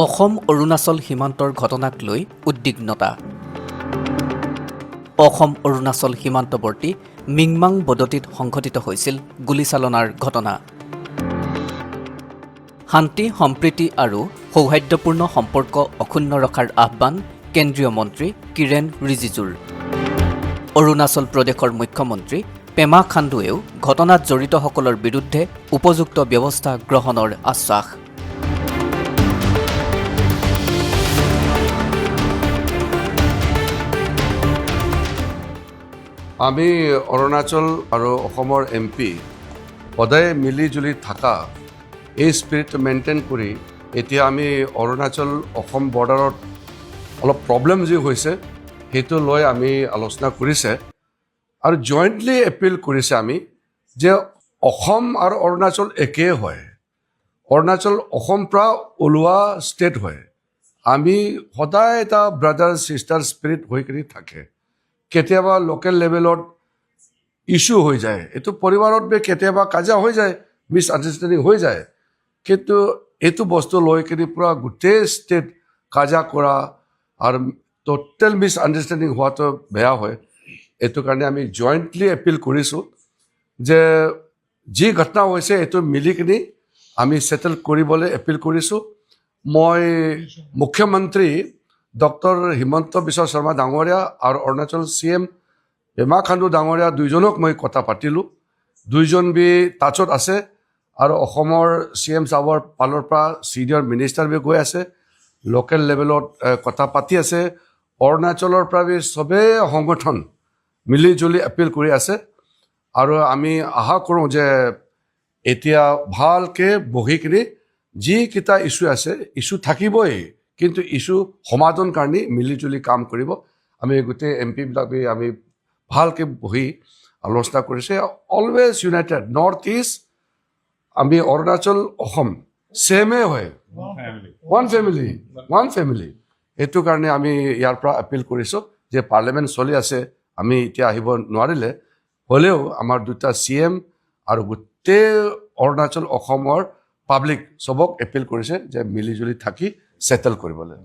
অসম অৰুণাচল সীমান্তৰ ঘটনাক লৈ উদ্বিগ্নতা। অসম অৰুণাচল সীমান্তৱৰ্তী মিংমাং বদতিত সংঘটিত হৈছিল গুলীচালনাৰ ঘটনা। শান্তি সম্প্ৰীতি আৰু সৌহাৰ্দ্যপূৰ্ণ সম্পৰ্ক অক্ষুণ্ণ ৰখাৰ আহ্বান কেন্দ্ৰীয় মন্ত্ৰী কিৰেণ ৰিজিজুৰ। অৰুণাচল প্ৰদেশৰ মুখ্যমন্ত্ৰী পেমা খাণ্ডুৱেও ঘটনাত জড়িতসকলৰ বিৰুদ্ধে উপযুক্ত ব্যৱস্থা গ্ৰহণৰ আশ্বাস। আমি অৰুণাচল আৰু অসমৰ MP সদায় মিলি জুলি থকা এই স্পিৰিট মেইনটেইন কৰি এতিয়া আমি অৰুণাচল অসম বৰ্ডাৰত অলপ প্ৰব্লেম যি হৈছে সেইটো লৈ আমি আলোচনা কৰিছে আৰু জইণ্টলি এপিল কৰিছে আমি যে অসম আৰু অৰুণাচল একেই হয়। অৰুণাচল অসম পৰা ওলোৱা ষ্টেট হয়। আমি সদায় এটা ব্ৰাদাৰ ছিষ্টাৰ স্পিৰিট হৈ কৰি থাকে। কেতিয়াবা লোকেল লেভেলত ইছ্যু হৈ যায়, এইটো পৰিবাৰত কেতিয়াবা কাজিয়া হৈ যায়, মিছ আণ্ডাৰষ্টেণ্ডিং হৈ যায়, কিন্তু এইটো বস্তু লৈ কিনি পূৰা গোটেই ষ্টেট কাজিয়া কৰা আৰু টোটেল মিছ আণ্ডাৰষ্টেণ্ডিং হোৱাটো বেয়া হয়। এইটো কাৰণে আমি জইণ্টলি এপিল কৰিছোঁ যে যি ঘটনা হৈছে এইটো মিলি কিনি আমি ছেটেল কৰিবলৈ এপিল কৰিছোঁ। মই মুখ্যমন্ত্ৰী ডক্টৰ হিমন্ত বিশ্ব শৰ্মা ডাঙৰীয়া আৰু অৰুণাচল CM পেমা খাণ্ডু ডাঙৰীয়া দুইজনক মই কথা পাতিলোঁ। দুইজন টাচত আছে আৰু অসমৰ CM চাবৰ ফালৰ পৰা ছিনিয়ৰ মিনিষ্টাৰ গৈ আছে, লোকেল লেভেলত কথা পাতি আছে। অৰুণাচলৰ পৰা চবেই সংগঠন মিলি জুলি এপিল কৰি আছে আৰু আমি আশা কৰোঁ যে এতিয়া ভালকৈ বহি কিনি যিকেইটা ইছ্যু আছে, ইছ্যু থাকিবই, কিন্তু ইছ্যু সমাধান কাৰণে মিলি জুলি কাম কৰিব। আমি গোটেই MP বিলাক আমি ভালকৈ বহি আলোচনা কৰিছে। অলৱেজ ইউনাইটেড নৰ্থ ইষ্ট, আমি অৰুণাচল অসম ছেমে হয়, ওৱান ফেমিলি। এইটো কাৰণে আমি ইয়াৰ পৰা এপিল কৰিছোঁ যে পাৰ্লিয়ামেণ্ট চলি আছে, আমি এতিয়া আহিব নোৱাৰিলে হ'লেও আমাৰ দুটা CM আৰু গোটেই অৰুণাচল অসমৰ পাব্লিক চবক এপিল কৰিছে যে মিলি জুলি থাকি ছেটেল কৰিবলৈ।